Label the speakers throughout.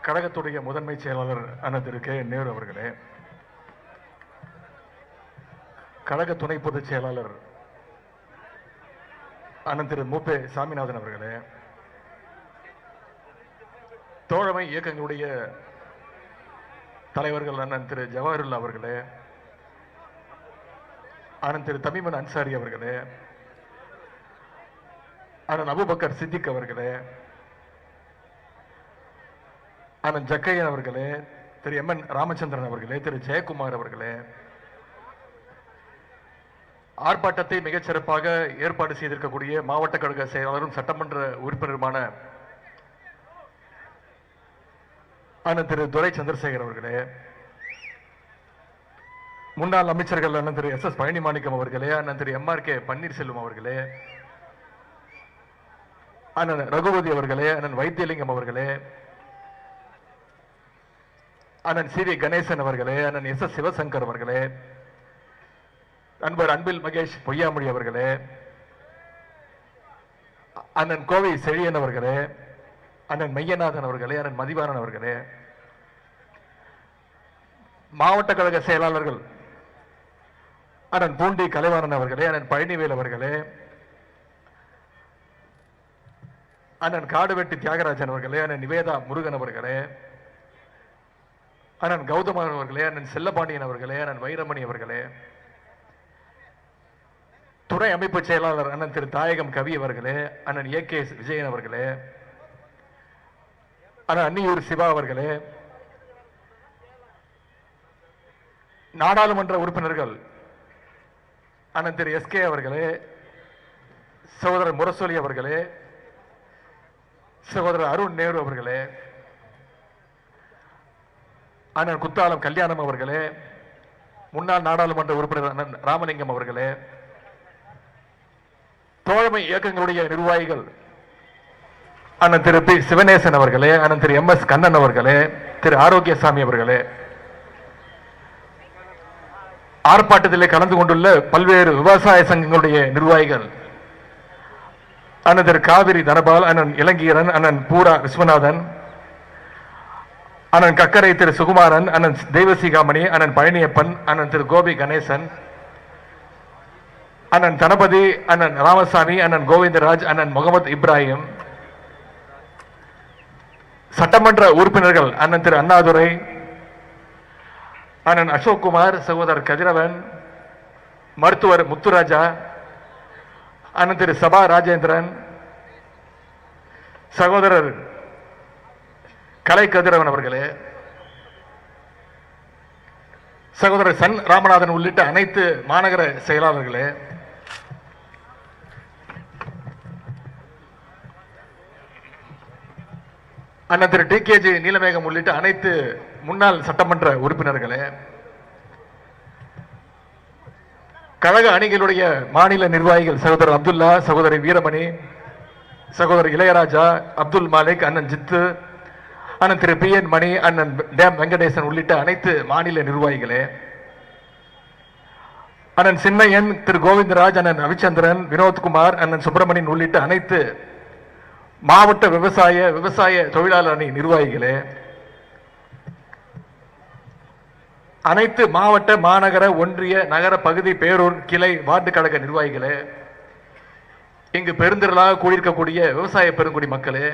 Speaker 1: கழகத்துடைய முதன்மை செயலாளர் அண்ணன் திரு கே நேரு அவர்களே, கழக துணை பொதுச் செயலாளர் அண்ணன் திரு மூப்பே சாமிநாதன் அவர்களே, தோழமை இயக்கங்களுடைய தலைவர்கள் அண்ணன் திரு ஜவாஹருல்லா அவர்களே, அண்ணன் திரு தமீமன் அன்சாரி அவர்களே, அண்ணன் அபுபக்கர் சித்திக் அவர்களே, அண்ணன் ஜக்கையன் அவர்களே, திரு எம் என் ராமச்சந்திரன் அவர்களே, திரு ஜெயக்குமார் அவர்களே, ஆர்ப்பாட்டத்தை மிகச் சிறப்பாக ஏற்பாடு செய்திருக்கக்கூடிய மாவட்ட கழக செயலாளரும் சட்டமன்ற உறுப்பினருமான அண்ணன் திரு துரை சந்திரசேகர் அவர்களே, முன்னாள் அமைச்சர்கள் அண்ணன் திரு எஸ் எஸ் பழனிமாணிக்கம் அவர்களே, அண்ணன் திரு எம் ஆர் கே பன்னீர்செல்வம் அவர்களே, அண்ணன் ரகுபதி அவர்களே, அண்ணன் வைத்தியலிங்கம் அவர்களே, அண்ணன் சி வி கணேசன் அவர்களே, அண்ணன் எஸ் எஸ் சிவசங்கர் அவர்களே, நண்பர் அன்பில் மகேஷ் பொய்யாமொழி அவர்களே, அண்ணன் கோவை செழியன் அவர்களே, அண்ணன் மையநாதன் அவர்களே, அண்ணன் மதிவாணன் அவர்களே, மாவட்ட கழக செயலாளர்கள் அண்ணன் பூண்டி கலைவாணன் அவர்களே, அண்ணன் பழனிவேல் அவர்களே, அண்ணன் காடுவெட்டி தியாகராஜன் அவர்களே, அண்ணன் நிவேதா முருகன் அவர்களே, அண்ணன் கௌதமன் அவர்களே, அண்ணன் செல்லபாண்டியன் அவர்களே, அண்ணன் வைரமணி அவர்களே, துறை அமைப்பு செயலாளர் அண்ணன் திரு தாயகம் கவி அவர்களே, அண்ணன் ஏ கே விஜயன் அவர்களே, அண்ணன் அன்னியூர் சிவா அவர்களே, நாடாளுமன்ற உறுப்பினர்கள் அண்ணன் திரு எஸ் கே அவர்களே, சகோதரர் முரசொலி அவர்களே, சகோதரர் அருண் நேரு அவர்களே, அண்ணன் குத்தாலம் கல்யாணம் அவர்களே, முன்னாள் நாடாளுமன்ற உறுப்பினர் அண்ணன் ராமலிங்கம் அவர்களே, தோழமை இயக்கங்களுடைய நிர்வாகிகள் அண்ணன் திரு பி சிவநேசன் அவர்களே, அண்ணன் திரு எம் எஸ் கண்ணன் அவர்களே, திரு ஆரோக்கியசாமி அவர்களே, ஆர்ப்பாட்டத்திலே கலந்து கொண்டுள்ள பல்வேறு விவசாய சங்கங்களுடைய நிர்வாகிகள் அண்ணன் திரு காவிரி தனபால், அண்ணன் இளங்கீரன், அண்ணன் பூரா விஸ்வநாதன், அண்ணன் கக்கரை திரு சுகுமாரன், அண்ணன் தெய்வசிகாமணி, அண்ணன் பழனியப்பன், அண்ணன் திரு கோபி கணேசன், அண்ணன் தனபதி, அண்ணன் ராமசாமி, அண்ணன் கோவிந்தராஜ், அண்ணன் முகமது இப்ராஹிம், சட்டமன்ற உறுப்பினர்கள் அண்ணன் திரு அண்ணாதுரை, அண்ணன் அசோக்குமார், சகோதரர் கதிரவன், மருத்துவர் முத்துராஜா, அண்ணன் திரு சபா ராஜேந்திரன், சகோதரர் கலை கதிரவன் அவர்களே, சகோதரர் சன் ராமநாதன் உள்ளிட்ட அனைத்து மாநகர செயலாளர்களே, அண்ணன் திரு டி கே ஜி நீலமேகம் உள்ளிட்ட அனைத்து முன்னாள் சட்டமன்ற உறுப்பினர்களே, கழக அணிகளுடைய மாநில நிர்வாகிகள் சகோதரர் அப்துல்லா, சகோதரி வீரமணி, சகோதரர் இளையராஜா, அப்துல் மாலிக், அண்ணன் ஜித்து, அண்ணன் திரு பி என் மணி, அண்ணன் டேம் வெங்கடேசன் உள்ளிட்ட அனைத்து மாநில நிர்வாகிகளே, அண்ணன் சின்னையன், திரு கோவிந்தராஜ், அண்ணன் ரவிச்சந்திரன், வினோத்குமார், அண்ணன் சுப்பிரமணியன் உள்ளிட்ட அனைத்து மாவட்ட விவசாய தொழிலாளர் அணி நிர்வாகிகளே, அனைத்து மாவட்ட மாநகர ஒன்றிய நகர பகுதி பேரூர் கிளை வார்டு கழக நிர்வாகிகளே, இங்கு பெருந்திரளாக கூடியிருக்கக்கூடிய விவசாய பெருங்குடி மக்களே,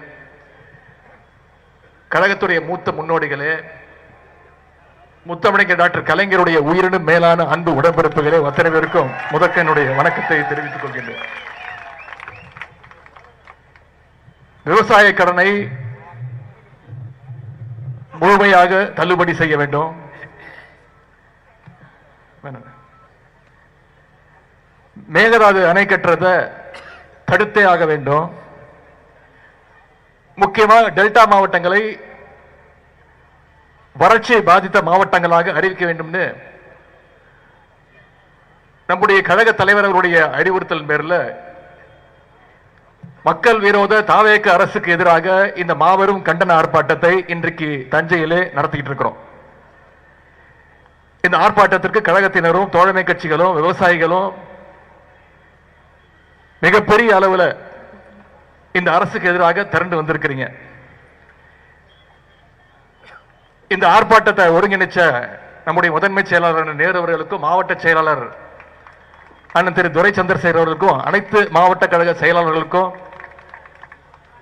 Speaker 1: கழகத்துடைய மூத்த முன்னோடிகளே, முத்தமிழர் டாக்டர் கலைஞருடைய உயிரினும் மேலான அன்பு உடன்பிறப்புகளே, அத்தனை பேருக்கும் முதற்கனுடைய வணக்கத்தை தெரிவித்துக் கொள்கின்றேன். விவசாய கடனை முழுமையாக தள்ளுபடி செய்ய வேண்டும். மேகதாது அணை கட்டுறத தடுத்தே ஆக வேண்டும். முக்கியமாக டெல்டா மாவட்டங்களை வறட்சியை பாதித்த மாவட்டங்களாக அறிவிக்க வேண்டும். நம்முடைய கழக தலைவர்களுடைய அறிவுறுத்தல் பேரில் மக்கள் விரோத தாவேக அரசுக்கு எதிராக இந்த மாபெரும் கண்டன ஆர்ப்பாட்டத்தை இன்றைக்கு தஞ்சையிலே நடத்திட்டு இருக்கிறோம். இந்த ஆர்ப்பாட்டத்திற்கு கழகத்தினரும் தோழமை கட்சிகளும் விவசாயிகளும் மிகப்பெரிய அளவில் இந்த அரசுக்கு எதிராக திரண்டு வந்திருக்கிறீங்க. இந்த ஆர்ப்பாட்டத்தை ஒருங்கிணைச்ச நம்முடைய முதன்மை செயலாளர் நேரு அவர்களுக்கும் மாவட்ட செயலாளர் அண்ணன் திரு துரை சந்திரசேகர் அவர்களுக்கும் அனைத்து மாவட்ட கழக செயலாளர்களுக்கும்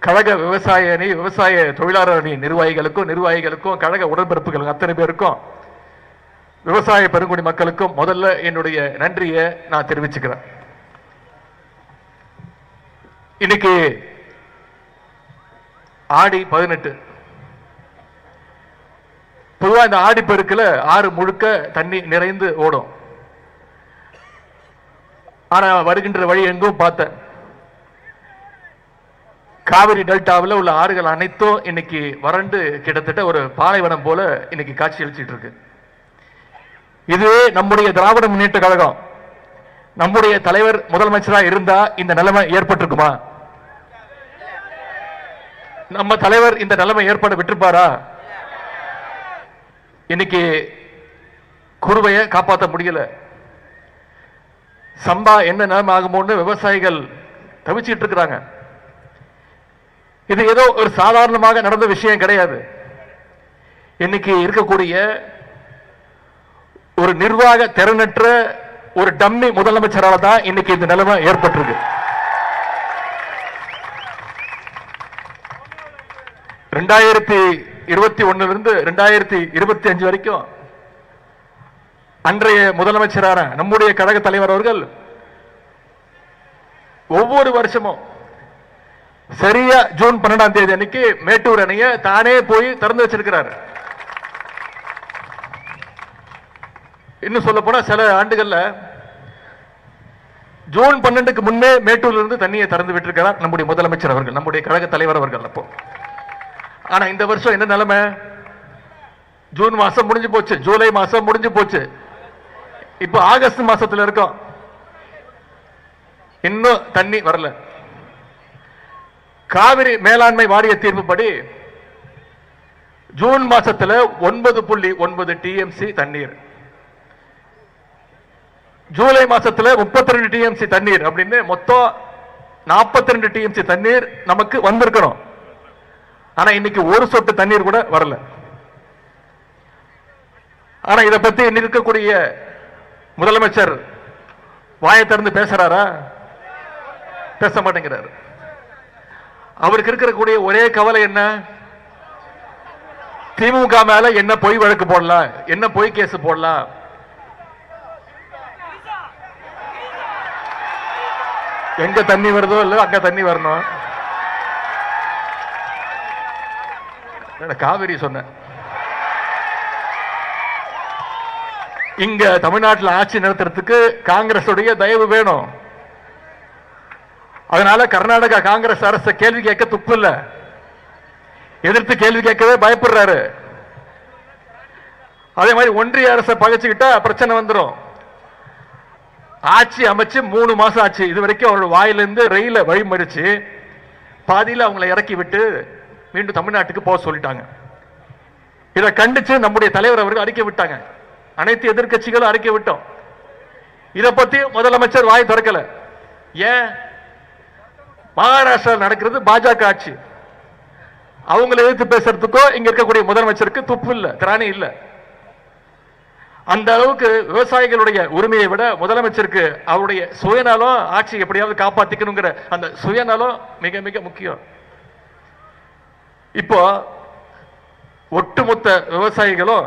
Speaker 1: கழக விவசாய அணி விவசாய தொழிலாளர் அணி நிர்வாகிகளுக்கும் கழக உடன்பிறப்புகள் அத்தனை பேருக்கும் விவசாய பெருங்குடி மக்களுக்கும் முதல்ல என்னுடைய நன்றியை நான் தெரிவிச்சுக்கிறேன். இன்னைக்கு ஆடி 18. பொதுவா இந்த ஆடி பெருக்குல ஆறு முழுக்க தண்ணி நிறைந்து ஓடும். ஆனா வருகின்ற வழி எங்கும் பார்த்தேன், காவிரி டெல்டாவில் உள்ள ஆறுகள் அனைத்தும் இன்னைக்கு வறண்டு கிட்டத்தட்ட ஒரு பாலைவனம் போல இன்னைக்கு காட்சி அளிச்சிட்டு இருக்கு. இதுவே நம்முடைய திராவிட முன்னேற்ற கழகம் நம்முடைய தலைவர் முதலமைச்சராக இருந்தா இந்த நிலைமை ஏற்பட்டிருக்குமா? நம்ம தலைவர் இந்த நிலைமை ஏற்பட விட்டுருப்பாரா? இன்னைக்கு குருவையை காப்பாற்ற முடியல. சம்பா என்ன நிலைமை ஆகுமோன்னு விவசாயிகள் தவிச்சிட்டு இருக்கிறாங்க. இது ஏதோ ஒரு சாதாரணமாக நடந்த விஷயம் கிடையாது. இன்னைக்கு இருக்கக்கூடிய ஒரு நிர்வாக திறனற்ற ஒரு டம்மி முதலமைச்சரால தான் இன்னைக்கு இந்த நிலைமை ஏற்பட்டிருக்கு. 2021 2025 வரைக்கும் அன்றைய முதலமைச்சரான நம்முடைய கழக தலைவர் அவர்கள் ஒவ்வொரு வருஷமும் சரியா ஜூன் 12ஆம் தேதி அன்னைக்கு மேட்டூர் அணையை தானே போய் திறந்து வச்சிருக்கிறார். இன்னும் சொல்ல போனா சில ஆண்டுகள்ல ஜூன் 12க்கு முன்னே மேட்டூர்ல இருந்து தண்ணியை திறந்து விட்டிருக்கிறார் நம்முடைய முதலமைச்சர் அவர்கள், நம்முடைய கழக தலைவர் அவர்கள். அப்போ ஆனா இந்த வருஷம் என்ன நிலைமை? ஜூன் மாசம் முடிஞ்சு போச்சு, ஜூலை மாசம் முடிஞ்சு போச்சு, இப்ப ஆகஸ்ட் மாசத்துல இருக்கோம், இன்னும் தண்ணி வரல. காவிரி மேலாண்மை வாரிய தீர்ப்புப்படி ஜூன் மாசத்துல 9.9 டிஎம்சி தண்ணீர், ஜூலை மாசத்துல 32 டிஎம்சி தண்ணீர் அப்படின்னு மொத்தம் 42 டிஎம்சி தண்ணீர் நமக்கு வந்திருக்கணும். ஆனா இன்னைக்கு ஒரு சொட்டு தண்ணீர் கூட வரல. ஆனா இதை பத்தி இருக்கக்கூடிய முதலமைச்சர் வாயை திறந்து பேசுறாரா? பேச மாட்டேங்கிறார். அவருக்கு இருக்கக்கூடிய ஒரே கவலை என்ன? திமுக மேல என்ன பொய் வழக்கு போடலாம், என்ன பொய் கேஸ் போடலாம். எங்க தண்ணி வருதோ இல்ல அங்க தண்ணி வரணும். காவிரி சொன்ன இங்க தமிழ்நாட்டில் ஆட்சி நடத்துறதுக்கு காங்கிரஸ் தயவு வேணும். அதனால கர்நாடகா காங்கிரஸ் அரசு கேள்வி கேட்க துப்பு இல்ல, எதிர்த்து கேள்வி கேட்கவே பயப்படுறாரு. அதே மாதிரி ஒன்றிய அரசை பகைச்சுக்கிட்டா பிரச்சனை வந்துடும். ஆட்சி அமைச்சு 3 மாசம் ஆச்சு. இது வரைக்கும் அவரோட வாயிலிருந்து ரயில வழிமறிச்சு பாதியில் அவங்களை இறக்கி விட்டு மீண்டும் தமிழ்நாட்டுக்கு போக சொல்லிட்டாங்க. இதை கண்டிச்சு நம்முடைய தலைவர் அவர்கள் அறிக்கை விட்டாங்க. அனைத்து எதிர்கட்சிகளும் அறிக்கை விட்டோம். இதை பத்தி முதலமைச்சர் வாய் திறக்கல. ஏன்? மகாராஷ்டிரா நடக்கிறது பாஜக ஆட்சி. அவங்களை எதிர்த்து பேசுறதுக்கோ இங்க இருக்கக்கூடிய முதலமைச்சருக்கு துப்பு இல்ல, திராணி இல்ல. அந்த அளவுக்கு விவசாயிகளுடைய உரிமையை விட முதலமைச்சருக்கு அவருடைய சுயநலம், ஆட்சி எப்படியாவது காப்பாத்திக்கணுங்கிற அந்த சுயநலம் மிக மிக முக்கியம். இப்போ ஒட்டுமொத்த விவசாயிகளும்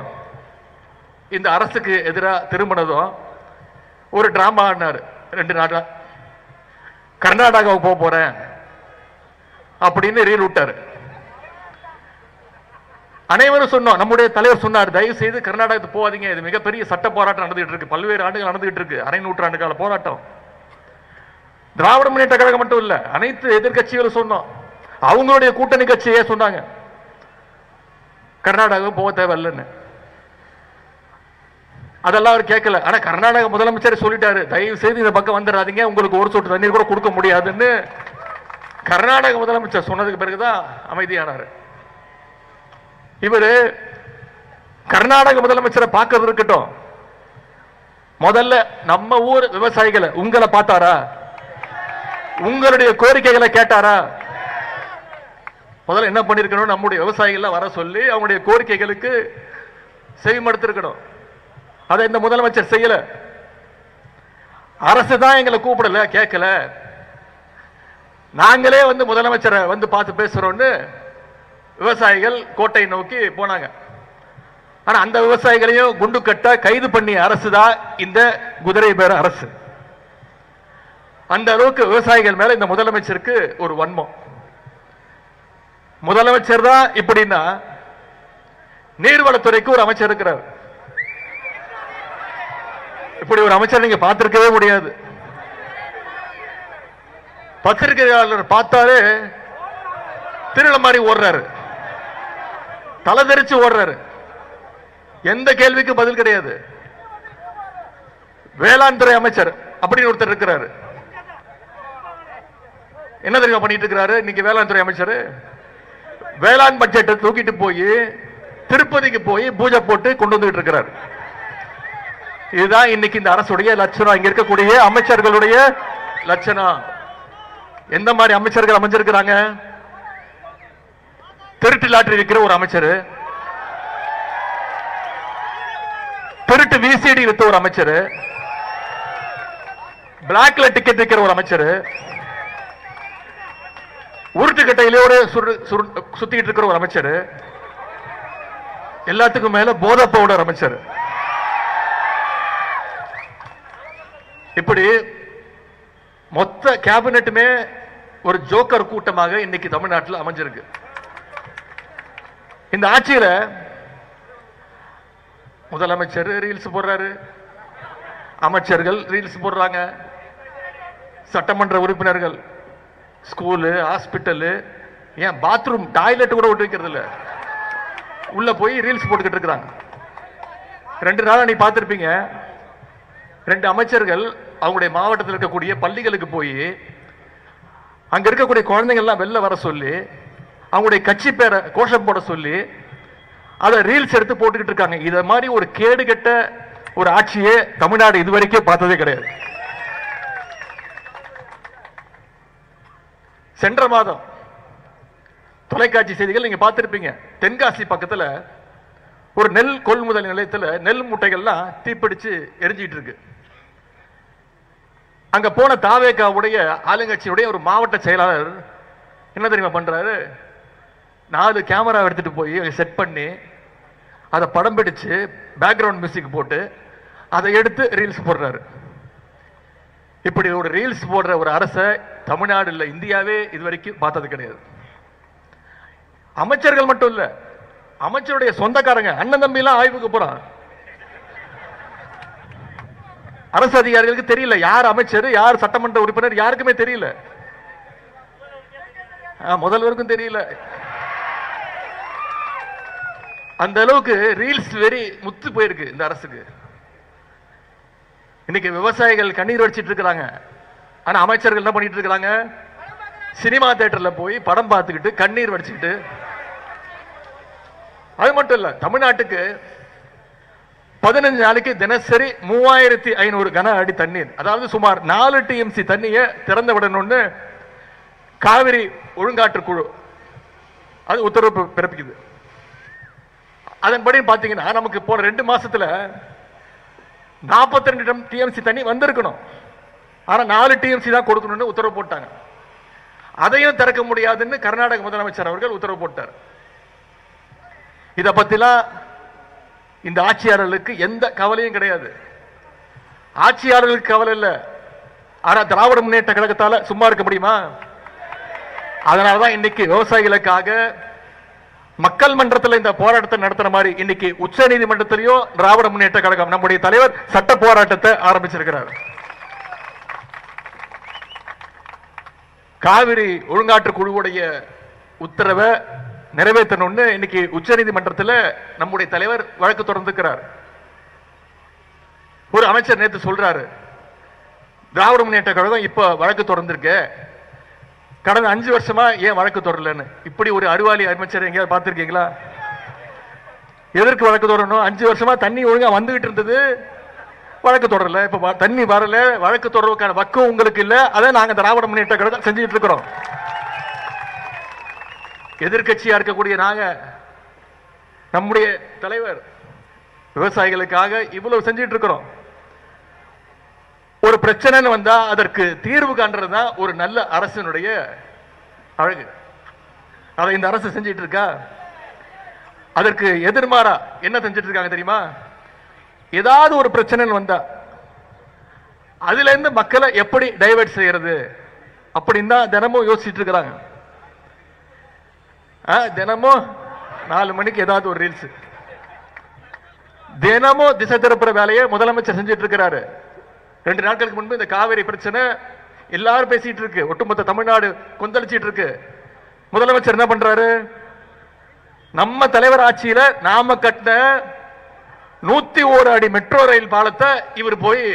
Speaker 1: இந்த அரசுக்கு எதிராக திரும்பினதும் ஒரு டிராமா ஆடினார். 2 நாளா கர்நாடகாவுக்கு போக போறேன் அப்படின்னு ரீல் விட்டாரு. அனைவரும் சொன்னோம், நம்முடைய தலைவர் சொன்னார், தயவு செய்து கர்நாடகத்துக்கு போகாதீங்க, இது மிகப்பெரிய சட்ட போராட்டம் நடந்துகிட்டு இருக்கு, பல்வேறு ஆண்டுகள் நடந்துகிட்டு இருக்கு, அரை நூற்றாண்டு கால போராட்டம். திராவிட முன்னேற்ற கழகம் மட்டும் இல்ல, அனைத்து எதிர்கட்சிகளும் சொன்னோம். அவங்களுடைய கூட்டணி கட்சியே சொன்னாங்க கர்நாடகா போக தேவையில்லைன்னு. அதெல்லாம் அவர் கேட்கல. ஆனா கர்நாடக முதலமைச்சர் சொல்லிட்டாரு, தயவு செய்து இந்த பக்கம் வந்துடாதீங்க, உங்களுக்கு ஒரு சொட்டு தண்ணீர் கூட கொடுக்க முடியாதுன்னு கர்நாடக முதலமைச்சர் சொன்னதுக்கு பிறகுதான் அமைதியானார். இவரு கர்நாடக முதலமைச்சரை பார்க்கறது இருக்கட்டும், முதல்ல நம்ம ஊர் விவசாயிகளை உங்களை பார்த்தாரா? உங்களுடைய கோரிக்கைகளை கேட்டாரா? முதல்ல என்ன பண்ணிருக்கணும், நம்முடைய விவசாயிகள் வர சொல்லி அவங்களுடைய கோரிக்கைகளுக்கு செவிமடுத்திருக்கணும். அதை இந்த முதலமைச்சர் செய்யல. அரசு தான் எங்களை கூப்பிடல, கேட்கல, நாங்களே வந்து முதலமைச்சரை வந்து பார்த்து பேசுறோம்னு விவசாயிகள் கோட்டை நோக்கி போனாங்க. ஆனா அந்த விவசாயிகளையும் குண்டு கட்ட கைது பண்ணிய அரசு தான் இந்த குதிரை பேர அரசு. அந்த அளவுக்கு விவசாயிகள் மேல இந்த முதலமைச்சருக்கு ஒரு வன்மம். முதலமைச்சர் தான் இப்படின்னா நீர்வளத்துறைக்கு ஒரு அமைச்சர் இருக்கிறார். இப்படி ஒரு அமைச்சர் நீங்க பார்த்திருக்கவே முடியாது. பத்திரிகையாளர் பார்த்தாலே திருவிழா மாதிரி ஓடுறாரு, தலை தெரிச்சு ஓடுறாரு, எந்த கேள்விக்கு பதில் கிடையாது. வேளாண் துறை அமைச்சர் அப்படின்னு ஒருத்தர் இருக்கிறாரு. என்ன தெரியுமா பண்ணிட்டு இருக்கிறாரு இன்னைக்கு வேளாண் துறை அமைச்சர்? வேளாண் பட்ஜெட்டை தூக்கிட்டு போய் திருப்பதிக்கு போய் பூஜை போட்டு கொண்டு வந்துட்டு இருக்கிறார். இதுதான் இன்னைக்கு இந்த அரசுடைய லட்சணம், இங்க இருக்கக்கூடிய அமைச்சர்களுடைய லட்சணம். எந்த மாதிரி அமைச்சர்கள் அமைஞ்சிருக்கிறாங்க? திருட்டு லாட்டரி விற்கிற ஒரு அமைச்சர், திருட்டு விசிடி வித்த ஒரு அமைச்சர், பிளாக்ல டிக்கெட் விற்கிற ஒரு அமைச்சர், உருட்டுக்கட்டையிலோட சுத்திட்டு இருக்கிற ஒரு அமைச்சர், எல்லாத்துக்கும் மேல போதை பவுடர் அமைச்சர். இப்படி மொத்த கேபினட்டுமே ஒரு ஜோக்கர் கூட்டமாக இன்னைக்கு தமிழ்நாட்டில் அமைஞ்சிருக்கு. இந்த ஆட்சியில முதலமைச்சர் ரீல்ஸ் போடுறாரு, அமைச்சர்கள் ரீல்ஸ் போடுறாங்க, சட்டமன்ற உறுப்பினர்கள் ஸ்கூலு, ஹாஸ்பிட்டலு, ஏன் பாத்ரூம் டாய்லெட் கூட விட்டு வைக்கிறது இல்ல, உள்ள போய் ரீல்ஸ் போட்டுக்கிட்டு இருக்கிறாங்க. 2 நாளா நீ பார்த்திருப்பீங்க, 2 அமைச்சர்கள் அவங்களுடைய மாவட்டத்தில் இருக்கக்கூடிய பள்ளிகளுக்கு போய் அங்க இருக்கக்கூடிய குழந்தைகள் எல்லாம் வெளில வர சொல்லி அவங்களுடைய கட்சி பேரை கோஷம் போட சொல்லி அதை ரீல்ஸ் எடுத்து போட்டுக்கிட்டு இருக்காங்க. இத மாதிரி ஒரு கேடுகெட்ட ஒரு ஆட்சியே தமிழ்நாடு இதுவரைக்கும் பார்த்ததே கிடையாது. சென்ற மாதம் தொலைக்காட்சி செய்திகள் நீங்க பார்த்திருப்பீங்க, தென்காசி பக்கத்துல ஒரு நெல் கொள்முதல் நிலையத்தில் நெல் மூட்டைகள்லாம் தீப்பிடிச்சு எரிஞ்சிட்டு இருக்கு. அங்க போன தாவேகாவுடைய ஆளுங்கட்சியுடைய ஒரு மாவட்ட செயலாளர் என்ன தெரியுமா பண்றாரு? 4 கேமரா எடுத்துட்டு போய் செட் பண்ணி அதை படம் பிடிச்சு பேக்ரவுண்ட் மியூசிக் போட்டு அதை எடுத்து ரீல்ஸ் போடுறாரு. இப்படி ஒரு ரீல்ஸ் போடுற ஒரு அரசை தமிழ்நாடு இல்ல, இந்தியாவே இதுவரைக்கும் பார்த்தது கிடையாது. அமைச்சர்கள் மட்டும் இல்ல, அமைச்சருடைய சொந்தக்காரங்க அண்ணன் தம்பி எல்லாம் ஆய்வுக்கு போறான். அரசு அதிகாரிகளுக்கு தெரியல யார் அமைச்சர், யார் சட்டமன்ற உறுப்பினர், யாருக்குமே தெரியல, முதல்வருக்கும் தெரியல. அந்த அளவுக்கு ரீல்ஸ் வெறி முத்து போயிருக்கு இந்த அரசுக்கு. இன்னைக்கு விவசாயிகள் கண்ணீர் வடிச்சிட்டு இருக்கிறாங்க. ஆனா அமைச்சர்கள் என்ன பண்ணிட்டு இருக்காங்க? சினிமா தியேட்டர்ல போய் படம் பார்த்துக்கிட்டு கண்ணீர் வடிச்சுக்கிட்டு. அது மட்டும் இல்ல, தமிழ்நாட்டுக்கு 15 நாளைக்கு தினசரி 3500 கன அடி தண்ணீர், அதாவது சுமார் 4 TMC தண்ணியை திறந்து விடணும்னு காவிரி ஒழுங்காற்று குழு அது உத்தரவு பிறப்பிக்குது. அதன்படி பாத்தீங்கன்னா நமக்கு போன 2 மாசத்துல 42 TMC தண்ணி வந்திருக்கணும். ஆனா 4 TMC தான் கொடுக்கணும்னு உத்தரவு போட்டாங்க. அதையும் திறக்க முடியாதுன்னு கர்நாடக முதலமைச்சர் அவர்கள் உத்தரவு போட்டார். இத பத்திலாம் இந்த ஆட்சியாளர்களுக்கு எந்த கவலையும் கிடையாது. ஆட்சியாளர்களுக்கு கவலை இல்லை, ஆனா திராவிட முன்னேற்ற கழகத்தால சும்மா இருக்க முடியுமா? அதனாலதான் இன்னைக்கு விவசாயிகளுக்காக மக்கள் மன்றத்தில் இந்த போராட்டத்தை நடத்துற மாதிரி இன்னைக்கு உச்ச நீதிமன்றத்திலேயோ திராவிட முன்னேற்ற கழகம் நம்முடைய தலைவர் சட்ட போராட்டத்தை ஆரம்பிச்சிருக்கிறார். காவிரி ஒழுங்காற்று குழுவுடைய உத்தரவை நிறைவேற்றணும்னு இன்னைக்கு உச்ச நீதிமன்றத்தில் நம்முடைய தலைவர் வழக்கு தொடர்ந்துக்கிறார். ஒரு அமைச்சர் நேற்று சொல்றாரு, திராவிட முன்னேற்ற கழகம் இப்ப வழக்கு தொடர்ந்திருக்க, கடந்த 5 வருஷமா ஏன் வழக்கு தொடரலன்னு. இப்படி ஒரு அறிவாளி அமைச்சர் எங்கேயாவது பார்த்திருக்கீங்களா? எதற்கு வழக்கு தொடரணும்? 5 வருஷமா தண்ணி ஒழுங்கா வந்துகிட்டு இருந்தது, வழக்கு தொடரல. இப்ப தண்ணி வரல, வழக்கு தொடர்றதுக்கான வக்கம் உங்களுக்கு இல்ல. அதை நாங்க திராவிட முன்னேற்ற கழகம் செஞ்சுட்டு இருக்கிறோம். எதிர்க்கட்சியா இருக்கக்கூடிய நாங்க, நம்முடைய தலைவர் விவசாயிகளுக்காக இவ்வளவு செஞ்சிட்டு இருக்கிறோம். ஒரு பிரச்சனைன்னு வந்தா அதற்கு தீர்வு காண்றதுதான் ஒரு நல்ல அரசினுடைய அழகு. அதை இந்த அரசு செஞ்சிட்டு இருக்கா. அதற்கு எதிர்மாறா என்ன செஞ்சிட்டு இருக்காங்க தெரியுமா? ஏதாவது ஒரு பிரச்சனை வந்தா அதுல இருந்து மக்களை எப்படி டைவர்ட் செய்யறது அப்படின்னு தான் தினமும் யோசிச்சுட்டு இருக்கிறாங்க. தினமும் 4 மணிக்கு ஏதாவது ஒரு ரீல்ஸ், தினமும் திசை திருப்புற வேலையை முதலமைச்சர் செஞ்சிட்டு இருக்கிறாரு. 2 நாட்களுக்கு முன்பு இந்த காவிரி பிரச்சனை எல்லாரும் பேசிட்டு இருக்கு, ஒட்டுமொத்த தமிழ்நாடு கொந்தளிச்சிட்டு இருக்கு. முதலமைச்சர் என்ன பண்றாரு? நம்ம தலைவர் ஆட்சியில நாம கட்டின 101 அடி மெட்ரோ ரயில் பாலத்தை இவர் போய்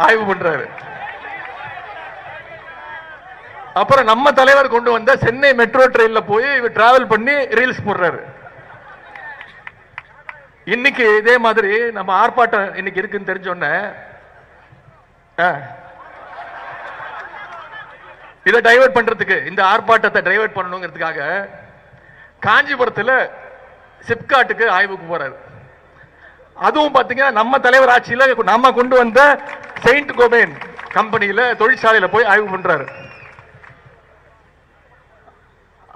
Speaker 1: ஆய்வு பண்றாரு. அப்புறம் நம்ம தலைவர் கொண்டு வந்த சென்னை மெட்ரோ ட்ரெயின்ல போய் இவர் டிராவல் பண்ணி ரீல்ஸ் போடுறாரு. இன்னைக்கு இதே மாதிரி நம்ம ஆர்ப்பாட்டம் இன்னைக்கு இருக்குன்னு தெரிஞ்சோன்ன இதை டைவர்ட் பண்றதுக்கு, இந்த ஆர்ப்பாட்டத்தை டைவர்ட் பண்ணணுங்கிறதுக்காக காஞ்சிபுரத்தில் சிப்காட்டுக்கு ஆய்வுக்கு போறாரு. அதுவும் பாத்தீங்கன்னா நம்ம தலைவர் ஆட்சியில நம்ம கொண்டு வந்த செயின்ட் கோபேன் கம்பெனியில தொழிற்சாலையில போய் ஆய்வு பண்றாரு.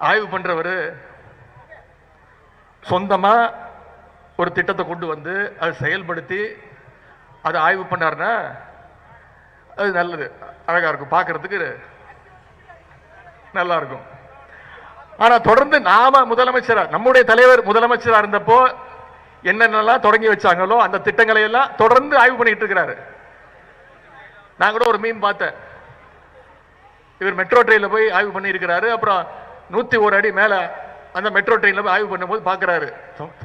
Speaker 1: ஆய்வு பண்றவரு சொந்தமா ஒரு திட்டத்தை கொண்டு வந்து அதை செயல்படுத்தி அதை ஆய்வு பண்ணாருன்னா அது நல்லது, அழகா இருக்கும், பார்க்கறதுக்கு நல்லா இருக்கும். ஆனா தொடர்ந்து நாம முதலமைச்சரா, நம்முடைய தலைவர் முதலமைச்சரா இருந்தப்போ என்னென்னலாம் தொடங்கி வச்சாங்களோ அந்த திட்டங்களை எல்லாம் தொடர்ந்து ஆய்வு பண்ணிட்டு இருக்கிறாரு. நான் கூட ஒரு மீம் பார்த்தேன், இவர் மெட்ரோ ட்ரெயின்ல போய் ஆய்வு பண்ணி இருக்கிறாரு. அப்புறம் 101 அடி மேல அந்த மெட்ரோ ட்ரெயின்ல போய் ஆய்வு பண்ணும்போது பாக்குறாரு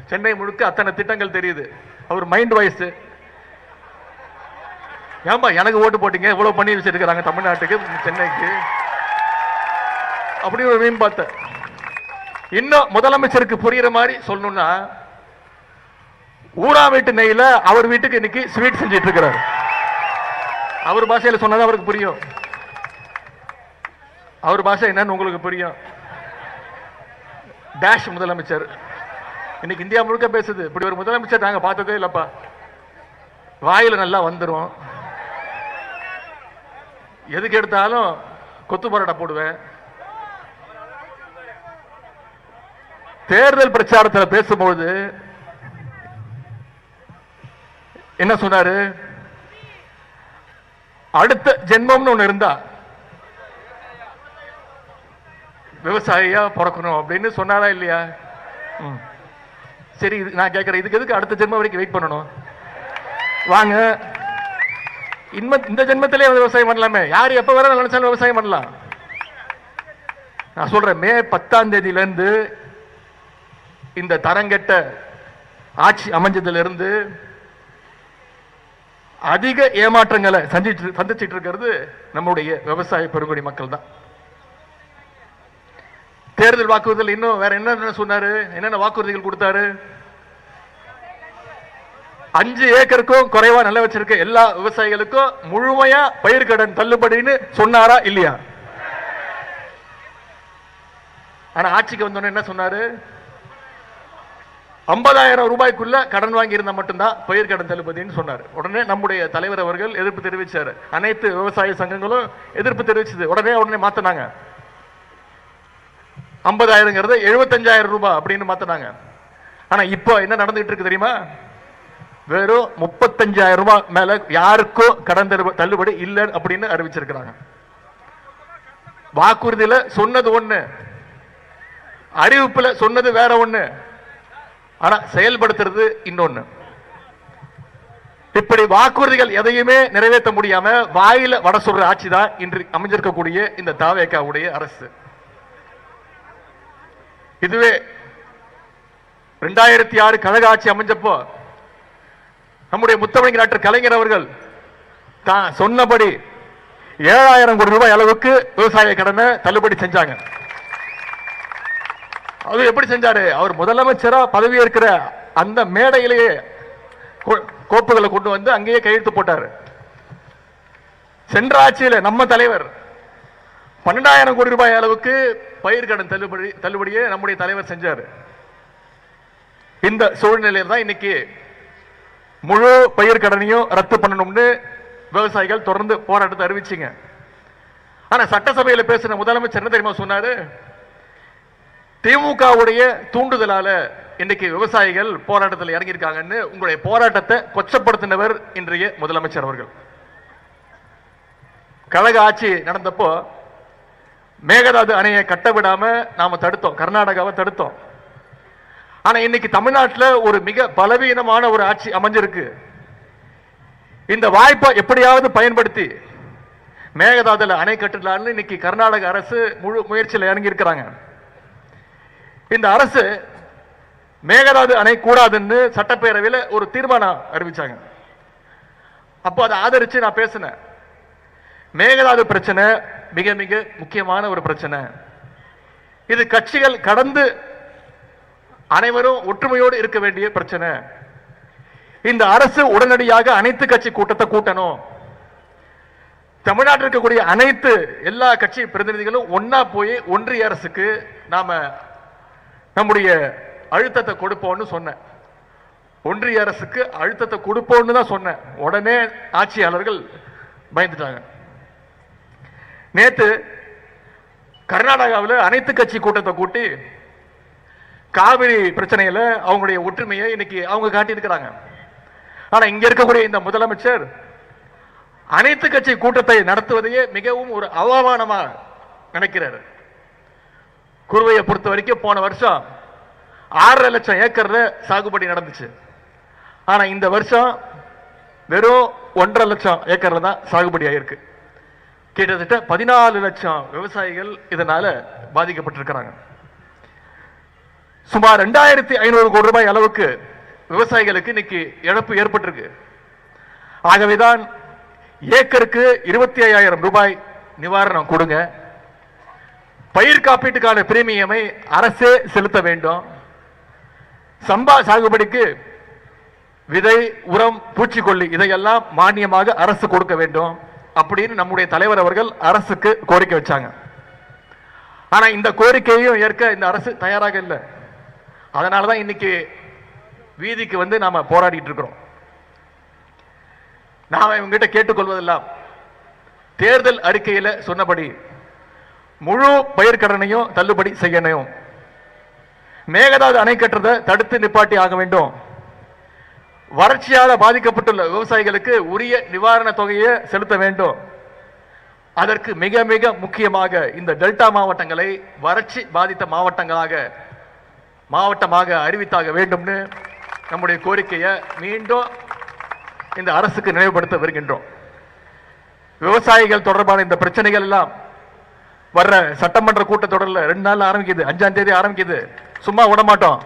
Speaker 1: சென்னை முழுக்க அத்தனை திட்டங்கள் தெரியுது. அவர் மைண்ட் வாய்ஸ், ஏன்பா எனக்கு ஓட்டு போட்டீங்க, இவ்வளவு பண்ணி வச்சிருக்கிறாங்க தமிழ்நாட்டுக்கு, சென்னைக்கு, அப்படி ஒரு மீன் பார்த்தேன். இன்னும் முதலமைச்சருக்கு புரியுற மாதிரி சொல்லணும்னா, ஊரா வீட்டு நெய்ல அவர் வீட்டுக்கு இன்னைக்கு ஸ்வீட் செஞ்சிட்டு இருக்கிறார். அவர் பாஷையில சொன்னது அவருக்கு புரியும், அவர் பாஷை என்னன்னு உங்களுக்கு புரியும். டேஷ் முதலமைச்சர் இன்னைக்கு இந்தியா முழுக்க பேசுது, இப்படி ஒரு முதலமைச்சர் நாங்க பார்த்ததே இல்லப்பா, வாயில நல்லா வந்துரும், எதுக்கு எடுத்தாலும் கொத்து பரோட்டா போடுவேன். தேர்தல் பிரச்சாரத்தில் பேசும்போது என்ன சொன்னாரு? அடுத்த ஜென்மம்னு ஒண்ணு இருந்தா விவசாயியா பிறக்கணும் அப்படின்னு சொன்னாரா இல்லையா? சரி, நான் கேட்கிறேன், இதுக்கு எதுக்கு அடுத்த ஜென்மம் வரைக்கும் வெயிட் பண்ணணும்? வாங்க, இந்த ஜென்மத்திலே விவசாயம் பண்ணலாமே, யார் எப்ப வர நினைச்சாலும் விவசாயம் பண்ணலாம். நான் சொல்றேன், மே 10ஆம் தேதியிலிருந்து இந்த தரங்கெட்ட ஆட்சி அமைஞ்சதுல இருந்து அதிக ஏமாற்றங்களை சந்திச்சிட்டு இருக்கிறது நம்முடைய விவசாய பெருங்குடி மக்கள் தான். தேர்தல் வாக்குறுதிகள் இன்னும் வேற என்ன சொன்னாரு, என்னென்ன வாக்குறுதிகள் கொடுத்தாரு? 5 ஏக்கருக்கும் குறைவா நில வச்சிருக்க எல்லா விவசாயிகளுக்கும் முழுமையா பயிர்க்கடன் தள்ளுபடின்னு சொன்னாரா இல்லையா? ஆனா ஆட்சிக்கு வந்தோன்னு என்ன சொன்னாரு? 50,000 ரூபாய்க்குள்ள கடன் வாங்கி இருந்தா மட்டும்தான் பயிர்க்கடன் தள்ளுபடின்னு சொன்னார். உடனே நம்முடைய தலைவர் அவர்கள் எதிர்ப்பு தெரிவிச்சார், அனைத்து விவசாய சங்கங்களும் எதிர்ப்பு தெரிவிச்சது. உடனே மாத்தினாங்க, 50,000 75,000 ரூபாய் அப்படின்னு மாத்தினாங்க. ஆனா இப்போ என்ன நடந்துட்டு இருக்கு தெரியுமா? வெறும் 35,000 ரூபாய் மேல யாருக்கும் கடன் தள்ளுபடி இல்லை அப்படின்னு அறிவிச்சிருக்கிறாங்க. வாக்குறுதியில சொன்னது ஒண்ணு, அறிவிப்புல சொன்னது வேற ஒண்ணு, ஆனா செயல்படுத்துறது இன்னொன்னு. இப்படி வாக்குறுதிகள் எதையுமே நிறைவேற்ற முடியாம வாயில வட சொல்ற ஆட்சி தான் இன்று அமைஞ்சிருக்கக்கூடிய இந்த தாவேகாவுடைய அரசு. இதுவே 2006 கழக ஆட்சி அமைஞ்சப்போ நம்முடைய முத்தமிழ் டாக்டர் கலைஞர் அவர்கள் தான் சொன்னபடி 7,000 கோடி ரூபாய் அளவுக்கு விவசாய கடனை தள்ளுபடி செஞ்சாங்க. அது எப்படி செஞ்சாரு? அவர் முதலமைச்சரா பதவி இருக்கிற அந்த மேடையிலேயே கோப்புகளை கொண்டு வந்து அங்கேயே கையெழுத்து போட்டாரு. சென்ற ஆட்சியில் நம்ம தலைவர் 12,000 கோடி ரூபாய் அளவுக்கு பயிர்க்கடன் தள்ளுபடியை நம்முடைய தலைவர் செஞ்சார். இந்த சூழ்நிலையில் தான் இன்னைக்கு முழு பயிர்க்கடனையும் ரத்து பண்ணணும்னு விவசாயிகள் தொடர்ந்து போராட்டத்தை அறிவிச்சிங்க. ஆனா சட்டசபையில் பேசின முதலமைச்சர் என்ன தெரியுமா சொன்னாரு? திமுகவுடைய தூண்டுதலால இன்னைக்கு விவசாயிகள் போராட்டத்தில் இறங்கியிருக்காங்கன்னு உங்களுடைய போராட்டத்தை கொச்சப்படுத்தினவர் இன்றைய முதலமைச்சர் அவர்கள். கழக ஆட்சி நடந்தப்போ மேகதாது அணையை கட்ட விடாம நாம தடுத்தோம், கர்நாடகாவை தடுத்தோம். ஆனா இன்னைக்கு தமிழ்நாட்டில் ஒரு மிக பலவீனமான ஒரு ஆட்சி அமைஞ்சிருக்கு. இந்த வாய்ப்பை எப்படியாவது பயன்படுத்தி மேகதாதுல அணை கட்டலான்னு இன்னைக்கு கர்நாடக அரசு முழு முயற்சியில் இறங்கி இருக்கிறாங்க. இந்த அரசு மேகதாது அணை கூடாதுன்னு சட்டப்பேரவையில் ஒரு தீர்மானம் அறிவிச்சாங்க. அப்போ அதை ஆதரிச்சு நான் பேசினேன். மேகதாது பிரச்சனை மிக மிக முக்கியமான ஒரு பிரச்சனை. இது கட்சிகள் கடந்து அனைவரும் ஒற்றுமையோடு இருக்க வேண்டிய பிரச்சனை. இந்த அரசு உடனடியாக அனைத்து கட்சி கூட்டத்தை கூட்டணும். தமிழ்நாட்டில் இருக்கக்கூடிய அனைத்து எல்லா கட்சி பிரதிநிதிகளும் ஒன்னா போய் ஒன்றிய அரசுக்கு நாம நம்முடைய அழுத்தத்தை கொடுப்போம்னு சொன்னேன். ஒன்றிய அரசுக்கு அழுத்தத்தை கொடுப்போம்னு தான் சொன்னேன். உடனே ஆட்சியாளர்கள் பயந்துட்டாங்க. நேத்து கர்நாடகாவில் அனைத்து கட்சி கூட்டத்தை கூட்டி காவிரி பிரச்சனையில அவங்களுடைய ஒற்றுமையை இன்னைக்கு அவங்க காட்டியிருக்கிறாங்க. ஆனா இங்க இருக்கக்கூடிய இந்த முதலமைச்சர் அனைத்து கட்சி கூட்டத்தை நடத்துவதையே மிகவும் ஒரு அவமானமா நினைக்கிறார். குருவையை பொறுத்த வரைக்கும் போன வருஷம் 6.5 லட்சம் ஏக்கர்ல சாகுபடி நடந்துச்சு. ஆனா இந்த வருஷம் வெறும் 1.5 லட்சம் ஏக்கர்ல தான் சாகுபடி ஆயிருக்கு. கிட்டத்தட்ட 14 லட்சம் விவசாயிகள் இதனால பாதிக்கப்பட்டிருக்கிறாங்க. சுமார் 2,500 கோடி ரூபாய் அளவுக்கு விவசாயிகளுக்கு இன்னைக்கு இழப்பு ஏற்பட்டிருக்கு. ஆகவேதான் ஏக்கருக்கு 25,000 ரூபாய் நிவாரணம் கொடுங்க. பயிர் காப்பீட்டுக்கான பிரீமியமை அரசே செலுத்த வேண்டும். சம்பா சாகுபடிக்கு விதை, உரம், பூச்சிக்கொல்லி இதையெல்லாம் மானியமாக அரசு கொடுக்க வேண்டும் அப்படின்னு நம்முடைய தலைவர் அவர்கள் அரசுக்கு கோரிக்கை வச்சாங்க. ஆனா இந்த கோரிக்கையையும் ஏற்க இந்த அரசு தயாராக இல்லை. அதனாலதான் இன்னைக்கு வீதிக்கு வந்து நாம போராடிட்டு இருக்கிறோம். நாம இவங்கிட்ட கேட்டுக்கொள்வதெல்லாம் தேர்தல் அறிக்கையில சொன்னபடி முழு பயிர்க்கடனையும் தள்ளுபடி செய்யணும். மேகதாது அணை கட்டுறதை தடுத்து நிப்பாட்டி ஆக வேண்டும். வறட்சியால் பாதிக்கப்பட்டுள்ள விவசாயிகளுக்கு உரிய நிவாரண தொகையை செலுத்த வேண்டும். அதற்கு மிக மிக முக்கியமாக இந்த டெல்டா மாவட்டங்களை வறட்சி பாதித்த மாவட்டமாக அறிவித்தாக வேண்டும்னு நம்முடைய கோரிக்கையை மீண்டும் இந்த அரசுக்கு நினைவுபடுத்த வருகின்றோம். விவசாயிகள் தொடர்பான இந்த பிரச்சனைகள் எல்லாம் வர்ற சட்டமன்ற கூட்டத்தொடரில் 2 நாள் ஆரம்பிக்குது. 5ஆம் தேதி ஆரம்பிக்குது. சும்மா விட மாட்டோம்.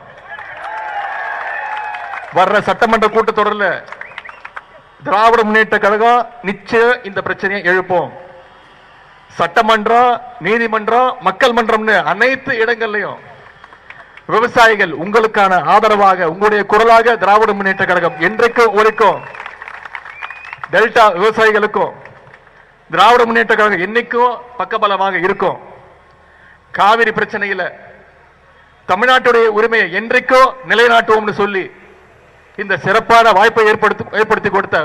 Speaker 1: வர்ற சட்டமன்ற கூட்டத்தொடரில் திராவிட முன்னேற்ற கழகம் நிச்சயம் இந்த பிரச்சனையை எழுப்போம். சட்டமன்றம், நீதிமன்றம், மக்கள் மன்றம்னு அனைத்து இடங்கள்லையும் விவசாயிகள் உங்களுக்கான ஆதரவாக, உங்களுடைய குரலாக திராவிட முன்னேற்ற கழகம் என்றைக்கும் ஒலிக்கும். டெல்டா விவசாயிகளுக்கும் திராவிட முன்னேற்ற கழகம் என்னைக்கும் பக்கபலமாக இருக்கும். காவிரி பிரச்சனையில தமிழ்நாட்டுடைய உரிமையை என்றைக்கும் நிலைநாட்டுவோம்னு சொல்லி இந்த சிறப்பான வாய்ப்பை ஏற்படுத்தி கொடுத்த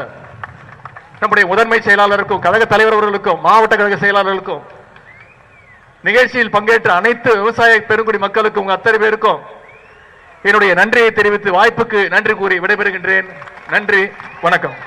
Speaker 1: நம்முடைய முதன்மை செயலாளருக்கும், கழக தலைவர் அவர்களுக்கும், மாவட்ட கழக செயலாளர்களுக்கும், நிகழ்ச்சியில் பங்கேற்ற அனைத்து விவசாய பெருங்குடி மக்களுக்கும், உங்க அத்தனை பேருக்கும் என்னுடைய நன்றியை தெரிவித்து வாய்ப்புக்கு நன்றி கூறி விடைபெறுகின்றேன். நன்றி, வணக்கம்.